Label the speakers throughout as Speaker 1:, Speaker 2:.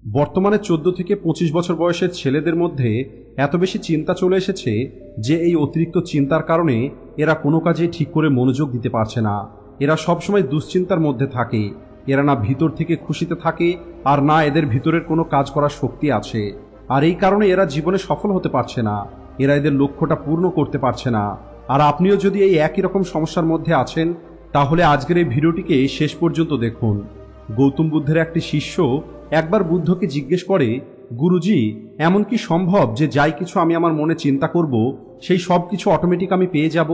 Speaker 1: বর্তমানে 14 থেকে 25 বছর বয়সের ছেলেদের মধ্যে এত বেশি চিন্তা চলে এসেছে যে এই অতিরিক্ত চিন্তার কারণে এরা কোনো কাজেই ঠিক করে মনোযোগ দিতে পারছে না। এরা সবসময় দুশ্চিন্তার মধ্যে থাকে। এরা না ভিতর থেকে খুশিতে থাকে আর না এদের ভিতরের কোনো কাজ করার শক্তি আছে। আর এই কারণে এরা জীবনে সফল হতে পারছে না। এরা এদের লক্ষ্যটা পূর্ণ করতে পারছে না। আর আপনিও যদি এই একই রকম সমস্যার মধ্যে আছেন তাহলে আজকের এই ভিডিওটিকে শেষ পর্যন্ত দেখুন। গৌতম বুদ্ধের একটি শিষ্য একবার বুদ্ধকে জিজ্ঞেস করে, গুরুজি, এমন কি সম্ভব যে যাই কিছু আমি আমার মনে চিন্তা করব সেই সব কিছু অটোমেটিক আমি পেয়ে যাব?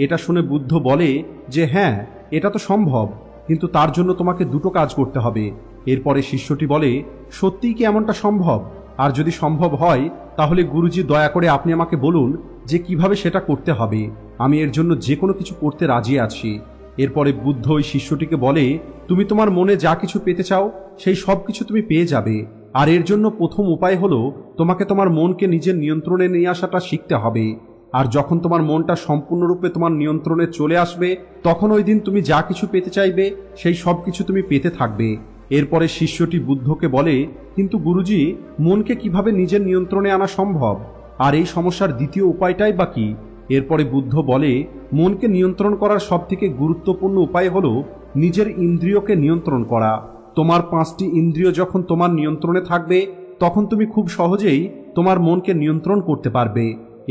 Speaker 1: এটা শুনে বুদ্ধ বলে যে হ্যাঁ, এটা তো সম্ভব, কিন্তু তার জন্য তোমাকে দুটো কাজ করতে হবে। এরপরে শিষ্যটি বলে, সত্যিই কি এমনটা সম্ভব? আর যদি সম্ভব হয় তাহলে গুরুজি দয়া করে আপনি আমাকে বলুন যে কিভাবে সেটা করতে হবে। আমি এর জন্য যে কোনো কিছু করতে রাজি আছি। এরপরে বুদ্ধ ওই শিষ্যটিকে বলে, তুমি তোমার মনে যা কিছু পেতে চাও সেই সব কিছু তুমি পেয়ে যাবে। আর এর জন্য প্রথম উপায় হলো তোমাকে তোমার মনকে নিজের নিয়ন্ত্রণে নিয়ে আসাটা শিখতে হবে। আর যখন তোমার মনটা সম্পূর্ণরূপে তোমার নিয়ন্ত্রণে চলে আসবে তখন ওই দিন তুমি যা কিছু পেতে চাইবে সেই সব কিছু তুমি পেতে থাকবে। এরপরে শিষ্যটি বুদ্ধকে বলে, কিন্তু গুরুজি, মনকে কিভাবে নিজের নিয়ন্ত্রণে আনা সম্ভব? আর এই সমস্যার দ্বিতীয় উপায়টাই বা কি? এরপরে বুদ্ধ বলে, মনকে নিয়ন্ত্রণ করার সবথেকে গুরুত্বপূর্ণ উপায় হলো নিজের ইন্দ্রিয়কে নিয়ন্ত্রণ করা। তোমার 5টি ইন্দ্রিয় যখন তোমার নিয়ন্ত্রণে থাকবে তখন তুমি খুব সহজেই তোমার মনকে নিয়ন্ত্রণ করতে পারবে।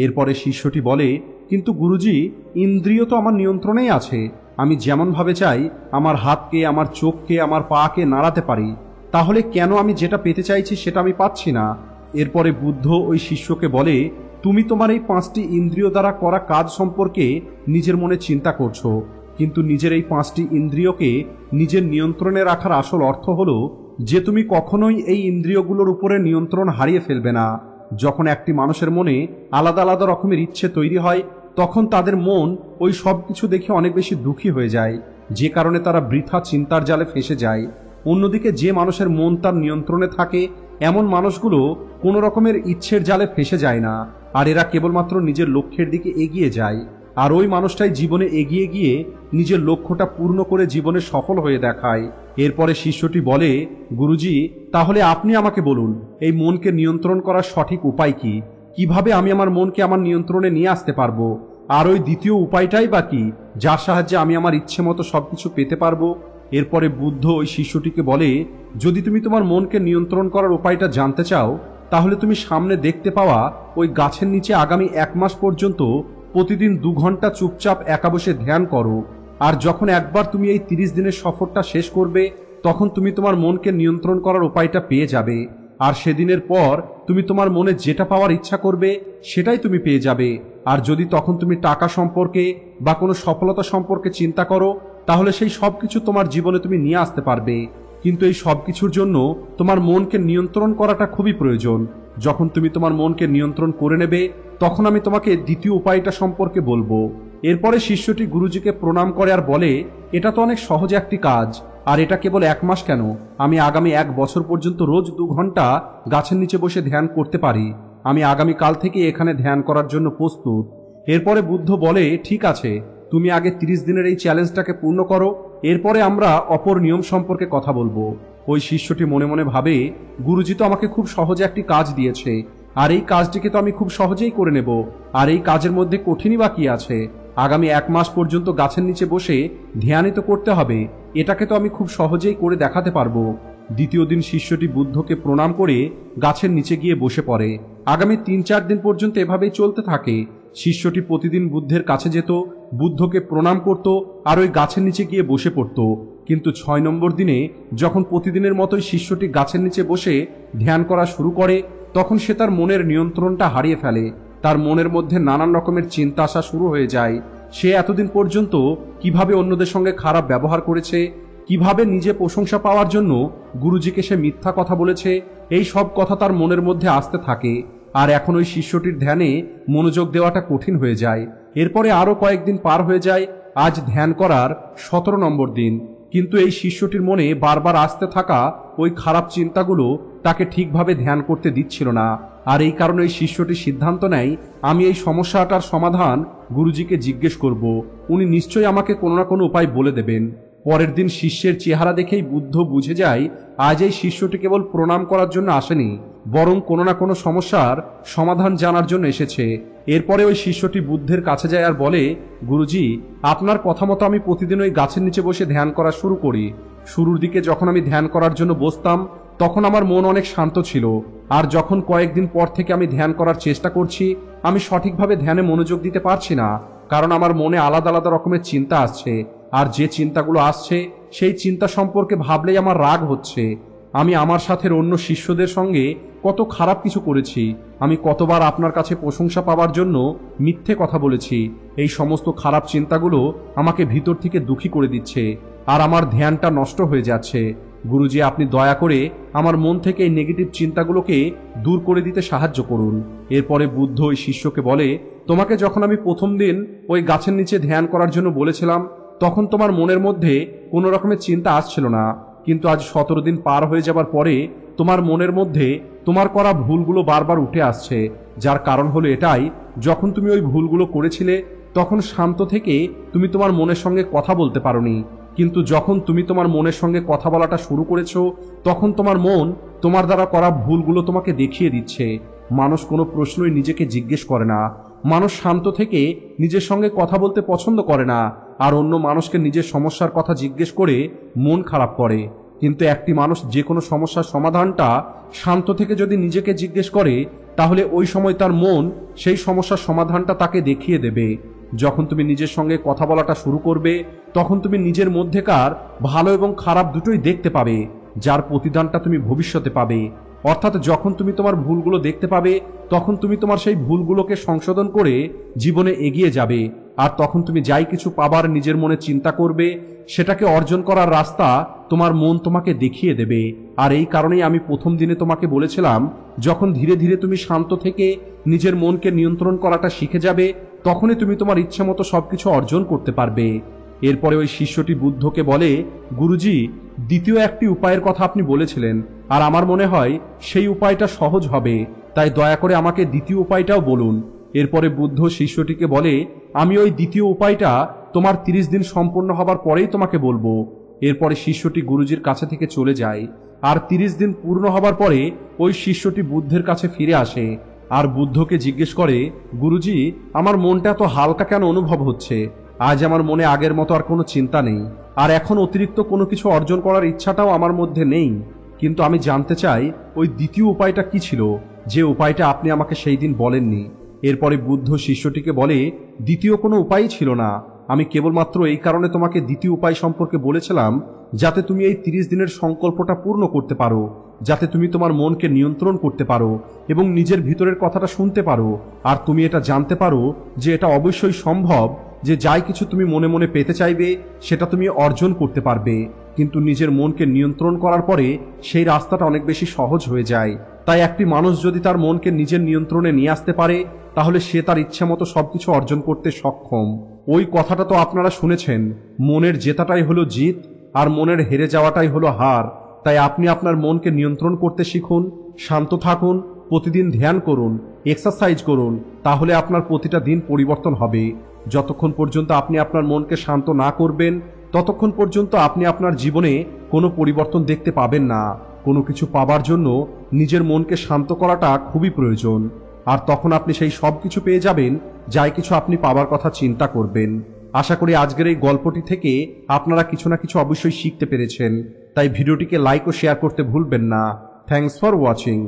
Speaker 1: এরপরে শিষ্যটি বলে, কিন্তু গুরুজি, ইন্দ্রিয় তো আমার নিয়ন্ত্রণেই আছে। আমি যেমনভাবে চাই আমার হাতকে, আমার চোখকে, আমার পাকে নাড়াতে পারি, তাহলে কেন আমি যেটা পেতে চাইছি সেটা আমি পাচ্ছি না? এরপরে বুদ্ধ ওই শিষ্যকে বলে, তুমি তোমার এই 5টি ইন্দ্রিয় দ্বারা করা কাজ সম্পর্কে নিজের মনে চিন্তা করছো, কিন্তু নিজের এই 5টি ইন্দ্রিয়কে নিজের নিয়ন্ত্রণে রাখার আসল অর্থ হলো যে তুমি কখনোই এই ইন্দ্রিয়গুলোর উপরে নিয়ন্ত্রণ হারিয়ে ফেলবে না। যখন একটি মানুষের মনে আলাদা আলাদা রকমের ইচ্ছে তৈরি হয় তখন তাদের মন ওই সব কিছু দেখে অনেক বেশি দুঃখী হয়ে যায়, যে কারণে তারা বৃথা চিন্তার জালে ফেসে যায়। অন্যদিকে যে মানুষের মন তার নিয়ন্ত্রণে থাকে এমন মানুষগুলো কোনো রকমের ইচ্ছের জালে ফেসে যায় না, আর এরা কেবলমাত্র নিজের লক্ষ্যের দিকে এগিয়ে যায়। আর ওই মানুষটাই জীবনে এগিয়ে গিয়ে নিজের লক্ষ্যটা পূর্ণ করে জীবনে সফল হয়ে দেখায়। এরপরে শিষ্যটি বলে, গুরুজি, তাহলে আপনি আমাকে বলুন এই মনকে নিয়ন্ত্রণ করার সঠিক উপায় কি? কিভাবে আমি আমার মনকে আমার নিয়ন্ত্রণে নিয়ে আসতে পারবো? আর ওই দ্বিতীয় উপায়টাই বা কি, যার সাহায্যে আমি আমার ইচ্ছে মতো সবকিছু পেতে পারবো? এরপরে বুদ্ধ ওই শিষ্যটিকে বলে, যদি তুমি তোমার মনকে নিয়ন্ত্রণ করার উপায়টা জানতে চাও তাহলে তুমি সামনে দেখতে পাওয়া ওই গাছের নিচে আগামী 1 মাস পর্যন্ত প্রতিদিন 2 ঘন্টা চুপচাপ একা বসে ধ্যান করো। আর যখন একবার তুমি এই 30 দিনের সফরটা শেষ করবে তখন তুমি তোমার মনকে নিয়ন্ত্রণ করার উপায়টা পেয়ে যাবে। আর সেদিনের পর তুমি তোমার মনে যেটা পাওয়ার ইচ্ছা করবে সেটাই তুমি পেয়ে যাবে। আর যদি তখন তুমি টাকা সম্পর্কে বা কোনো সফলতা সম্পর্কে চিন্তা করো তাহলে সেই সব কিছু তোমার জীবনে তুমি নিয়ে আসতে পারবে। কিন্তু এই সব কিছুর জন্য তোমার মনকে নিয়ন্ত্রণ করাটা খুবই প্রয়োজন। যখন তুমি তোমার মনকে নিয়ন্ত্রণ করে নেবে তখন আমি তোমাকে দ্বিতীয় উপায়টা সম্পর্কে বলবো। এরপরে শিষ্যটি গুরুজিকে প্রণাম করে আর বলে, এটা তো অনেক সহজ একটি কাজ, আর এটা কেবল 1 মাস কেন, আমি আগামী 1 বছর পর্যন্ত রোজ 2 ঘন্টা গাছের নিচে বসে ধ্যান করতে পারি। আমি আগামী কাল থেকে এখানে ধ্যান করার জন্য প্রস্তুত। এরপরে বুদ্ধ বলে, ঠিক আছে, তুমি আগে 30 দিনের এই চ্যালেঞ্জটাকে পূর্ণ করো, এরপরে আমরা অপর নিয়ম সম্পর্কে কথা বলবো। ওই শিষ্যটি মনে মনে ভাবে, গুরুজি তো আমাকে খুব সহজে একটি কাজ দিয়েছে, আর এই কাজটিকে তো আমি খুব সহজেই করে নেব। আর এই কাজের মধ্যে কঠিনই বা কি আছে? আগামী 1 মাস পর্যন্ত গাছের নিচে বসে ধ্যানই তো করতে হবে, এটাকে তো আমি খুব সহজেই করে দেখাতে পারবো। দ্বিতীয় দিন শিষ্যটি বুদ্ধকে প্রণাম করে গাছের নিচে গিয়ে বসে পড়ে। আগামী 3-4 দিন পর্যন্ত এভাবেই চলতে থাকে। শিষ্যটি প্রতিদিন বুদ্ধের কাছে যেত, বুদ্ধকে প্রণাম করত আর ওই গাছের নিচে গিয়ে বসে পড়ত। কিন্তু 6 নম্বর দিনে যখন প্রতিদিনের মতোই শিষ্যটি গাছের নিচে বসে ধ্যান করা শুরু করে তখন সে তার মনের নিয়ন্ত্রণটা হারিয়ে ফেলে। তার মনের মধ্যে নানান রকমের চিন্তা আসা শুরু হয়ে যায়। সে এতদিন পর্যন্ত কিভাবে অন্যদের সঙ্গে খারাপ ব্যবহার করেছে, কিভাবে নিজে প্রশংসা পাওয়ার জন্য গুরুজিকে সে মিথ্যা কথা বলেছে, এই সব কথা তার মনের মধ্যে আসতে থাকে। আর এখন ওই শিষ্যটির ধ্যানে মনোযোগ দেওয়াটা কঠিন হয়ে যায়। এরপরে আরো কয়েকদিন পার হয়ে যায়। আজ ধ্যান করার 17 নম্বর দিন, কিন্তু এই শিষ্যটির মনে বারবার আসতে থাকা ওই খারাপ চিন্তাগুলো তাকে ঠিকভাবে ধ্যান করতে দিচ্ছিল না। আর এই কারণে এই শিষ্যটি সিদ্ধান্ত নেয়, আমি এই সমস্যাটার সমাধান গুরুজিকে জিজ্ঞেস করব, উনি নিশ্চয়ই আমাকে কোনো না কোনো উপায় বলে দেবেন। পরের দিন শিষ্যের চেহারা দেখেই বুদ্ধ বুঝে যায় আজ এই শিষ্যটি কেবল প্রণাম করার জন্য আসেনি, বরং কোনো না কোনো সমস্যার সমাধান জানার জন্য এসেছে। এরপরে ওই শিষ্যটি বুদ্ধের কাছে যায় আর বলে, গুরুজি, আপনার কথা মতো আমি প্রতিদিন ওই গাছের নিচে বসে ধ্যান করা শুরু করি। শুরুর দিকে যখন আমি ধ্যান করার জন্য বসতাম তখন আমার মন অনেক শান্ত ছিল, আর যখন কয়েকদিন পর থেকে আমি ধ্যান করার চেষ্টা করছি আমি সঠিকভাবে ধ্যানে মনোযোগ দিতে পারছি না, কারণ আমার মনে আলাদা আলাদা রকমের চিন্তা আসছে, আর যে চিন্তাগুলো আসছে সেই চিন্তা সম্পর্কে ভাবলেই আমার রাগ হচ্ছে। আমি আমার সাথে অন্য শিষ্যদের সঙ্গে কত খারাপ কিছু করেছি, আমি কতবার আপনার কাছে প্রশংসা পাওয়ার জন্য মিথ্যে কথা বলেছি। এই সমস্ত খারাপ চিন্তাগুলো আমাকে ভিতর থেকে দুঃখী করে দিচ্ছে, আর আমার ধ্যানটা নষ্ট হয়ে যাচ্ছে। গুরুজি, আপনি দয়া করে আমার মন থেকে এই নেগেটিভ চিন্তাগুলোকে দূর করে দিতে সাহায্য করুন। এরপরে বুদ্ধ ওই শিষ্যকে বলে, তোমাকে যখন আমি প্রথম দিন ওই গাছের নিচে ধ্যান করার জন্য বলেছিলাম তখন তোমার মনের মধ্যে কোনো রকমের চিন্তা আসছিল না, কিন্তু আজ 17 দিন পার হয়ে যাবার পরে তোমার মনের মধ্যে তোমার করা ভুলগুলো বারবার উঠে আসছে। যার কারণ হলো এটাই, যখন তুমি ওই ভুলগুলো করেছিলে তখন শান্ত থেকে তুমি তোমার মনের সঙ্গে কথা বলতে পারোনি, কিন্তু যখন তুমি তোমার মনের সঙ্গে কথা বলাটা শুরু করেছো তখন তোমার মন তোমার দ্বারা করা ভুলগুলো তোমাকে দেখিয়ে দিচ্ছে। মানুষ কোনো প্রশ্নই নিজেকে জিজ্ঞেস করে না, মানুষ শান্ত থেকে নিজের সঙ্গে কথা বলতে পছন্দ করে না, আর অন্য মানুষকে নিজের সমস্যার কথা জিজ্ঞেস করে মন খারাপ করে। কিন্তু একটি মানুষ যে কোনো সমস্যার সমাধানটা শান্ত থেকে যদি নিজেকে জিজ্ঞেস করে তাহলে ওই সময় তার মন সেই সমস্যার সমাধানটা তাকে দেখিয়ে দেবে। যখন তুমি নিজের সঙ্গে কথা বলাটা শুরু করবে তখন তুমি নিজের মধ্যেকার ভালো এবং খারাপ দুটোই দেখতে পাবে, যার প্রতিদানটা তুমি ভবিষ্যতে পাবে। অর্থাৎ যখন তুমি তোমার ভুলগুলো দেখতে পাবে তখন তুমি তোমার সেই ভুলগুলোকে সংশোধন করে জীবনে এগিয়ে যাবে, আর তখন তুমি যাই কিছু পাবার নিজের মনে চিন্তা করবে সেটাকে অর্জন করার রাস্তা তোমার মন তোমাকে দেখিয়ে দেবে। আর এই কারণেই আমি প্রথম দিনে তোমাকে বলেছিলাম, যখন ধীরে ধীরে তুমি শান্ত থেকে নিজের মনকে নিয়ন্ত্রণ করাটা শিখে যাবে তখনই তুমি তোমার ইচ্ছে মতো সবকিছু অর্জন করতে পারবে। এরপরে ওই শিষ্যটি বুদ্ধকে বলে, গুরুজি, দ্বিতীয় একটি উপায়ের কথা আপনি বলেছিলেন, আর আমার মনে হয় সেই উপায়টা সহজ হবে, তাই দয়া করে আমাকে দ্বিতীয় উপায়টাও বলুন। এরপরে বুদ্ধ শিষ্যটিকে বলে, আমি ওই দ্বিতীয় উপায়টা তোমার 30 দিন সম্পূর্ণ হবার পরেই তোমাকে বলবো। এরপরে শিষ্যটি গুরুজির কাছে থেকে চলে যায়, আর 30 দিন পূর্ণ হবার পরে ওই শিষ্যটি বুদ্ধের কাছে ফিরে আসে আর বুদ্ধকে জিজ্ঞেস করে, গুরুজি, আমার মনটা এত হালকা কেন অনুভব হচ্ছে? আজ আমার মনে আগের মতো আর কোনো চিন্তা নেই, আর এখন অতিরিক্ত কোনো কিছু অর্জন করার ইচ্ছাটাও আমার মধ্যে নেই। কিন্তু আমি জানতে চাই ওই দ্বিতীয় উপায়টা কি ছিল, যে উপায়টা আপনি আমাকে সেই দিন বলেননি। এরপরে বুদ্ধ শিষ্যটিকে বলে, দ্বিতীয় কোনো উপায়ই ছিল না, আমি কেবলমাত্র এই কারণে তোমাকে দ্বিতীয় উপায় সম্পর্কে বলেছিলাম যাতে তুমি এই 30 দিনের সংকল্পটা পূর্ণ করতে পারো, যাতে তুমি তোমার মনকে নিয়ন্ত্রণ করতে পারো এবং নিজের ভিতরের কথাটা শুনতে পারো, আর তুমি এটা জানতে পারো যে এটা অবশ্যই সম্ভব যে যাই কিছু তুমি মনে মনে পেতে চাইবে সেটা তুমি অর্জন করতে পারবে। কিন্তু নিজের মনকে নিয়ন্ত্রণ করার পরে সেই রাস্তাটা অনেক বেশি সহজ হয়ে যায়। তাই একটি মানুষ যদি তার মনকে নিজের নিয়ন্ত্রণে নিয়ে আসতে পারে তাহলে সে তার ইচ্ছে মতো সবকিছু অর্জন করতে সক্ষম। ওই কথাটা তো আপনারা শুনেছেন, মনের জেতাটাই হলো জিত আর মনের হেরে যাওয়াটাই হলো হার। তাই আপনি আপনার মনকে নিয়ন্ত্রণ করতে শিখুন, শান্ত থাকুন, প্রতিদিন ধ্যান করুন, এক্সারসাইজ করুন, তাহলে আপনার প্রতিটা দিন পরিবর্তন হবে। যতক্ষণ পর্যন্ত আপনি আপনার মনকে শান্ত না করবেন ততক্ষণ পর্যন্ত আপনি আপনার জীবনে কোনো পরিবর্তন দেখতে পাবেন না। কোনো কিছু পাবার জন্য নিজের মনকে শান্ত করাটা খুবই প্রয়োজন, আর তখন আপনি সেই সব কিছু পেয়ে যাবেন যাই কিছু আপনি পাবার কথা চিন্তা করবেন। আশা করি আজকের এই গল্পটি থেকে আপনারা কিছু না কিছু অবশ্যই শিখতে পেরেছেন, তাই ভিডিওটিকে লাইক ও শেয়ার করতে ভুলবেন না। Thanks for watching.